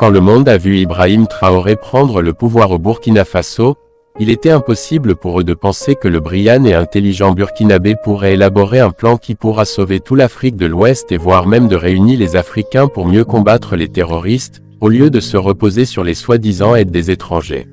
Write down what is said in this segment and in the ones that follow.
Quand le monde a vu Ibrahim Traoré prendre le pouvoir au Burkina Faso, il était impossible pour eux de penser que le brillant et intelligent Burkinabé pourrait élaborer un plan qui pourra sauver toute l'Afrique de l'Ouest et voire même de réunir les Africains pour mieux combattre les terroristes, au lieu de se reposer sur les soi-disant aides des étrangers.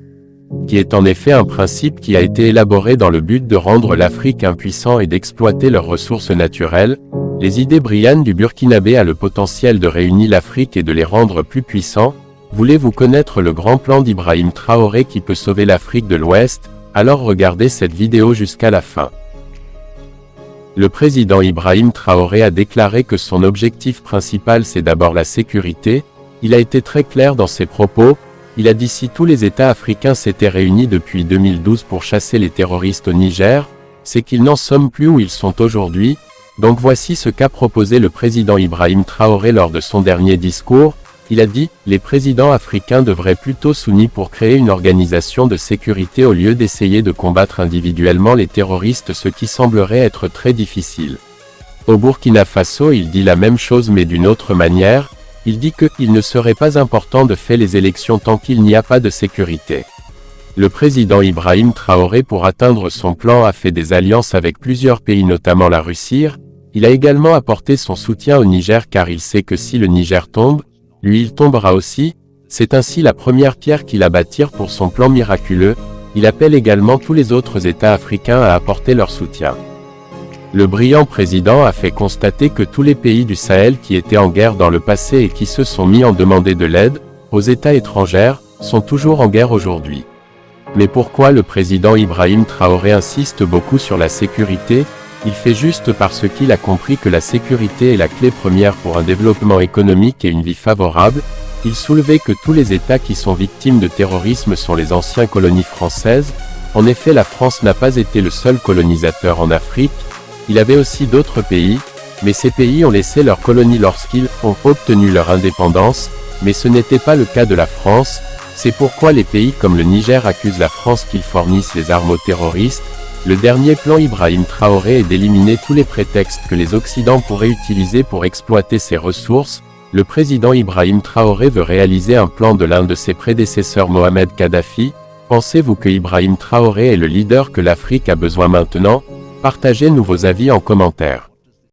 Qui est en effet un principe qui a été élaboré dans le but de rendre l'Afrique impuissant et d'exploiter leurs ressources naturelles. Les idées brillantes du Burkinabé a le potentiel de réunir l'Afrique et de les rendre plus puissants. Voulez-vous connaître le grand plan d'Ibrahim Traoré qui peut sauver l'Afrique de l'Ouest? Alors regardez cette vidéo jusqu'à la fin. Le président Ibrahim Traoré a déclaré que son objectif principal c'est d'abord la sécurité. Il a été très clair dans ses propos. Il a dit si tous les États africains s'étaient réunis depuis 2012 pour chasser les terroristes au Niger, c'est qu'ils n'en sont plus où ils sont aujourd'hui. Donc voici ce qu'a proposé le président Ibrahim Traoré lors de son dernier discours. Il a dit, les présidents africains devraient plutôt s'unir pour créer une organisation de sécurité au lieu d'essayer de combattre individuellement les terroristes, ce qui semblerait être très difficile. Au Burkina Faso, il dit la même chose mais d'une autre manière. Il dit qu'il ne serait pas important de faire les élections tant qu'il n'y a pas de sécurité. Le président Ibrahim Traoré pour atteindre son plan a fait des alliances avec plusieurs pays notamment la Russie. Il a également apporté son soutien au Niger car il sait que si le Niger tombe, lui il tombera aussi. C'est ainsi la première pierre qu'il a bâtir pour son plan miraculeux. Il appelle également tous les autres États africains à apporter leur soutien. Le brillant président a fait constater que tous les pays du Sahel qui étaient en guerre dans le passé et qui se sont mis en demander de l'aide aux États étrangers, sont toujours en guerre aujourd'hui. Mais pourquoi le président Ibrahim Traoré insiste beaucoup sur la sécurité? Il fait juste parce qu'il a compris que la sécurité est la clé première pour un développement économique et une vie favorable. Il soulevait que tous les États qui sont victimes de terrorisme sont les anciennes colonies françaises. En effet, la France n'a pas été le seul colonisateur en Afrique. Il avait aussi d'autres pays, mais ces pays ont laissé leurs colonies lorsqu'ils ont obtenu leur indépendance, mais ce n'était pas le cas de la France. C'est pourquoi les pays comme le Niger accusent la France qu'ils fournissent les armes aux terroristes. Le dernier plan Ibrahim Traoré est d'éliminer tous les prétextes que les Occidentaux pourraient utiliser pour exploiter ces ressources. Le président Ibrahim Traoré veut réaliser un plan de l'un de ses prédécesseurs Mohamed Kadhafi. Pensez-vous que Ibrahim Traoré est le leader que l'Afrique a besoin maintenant? Partagez-nous vos avis en commentaire.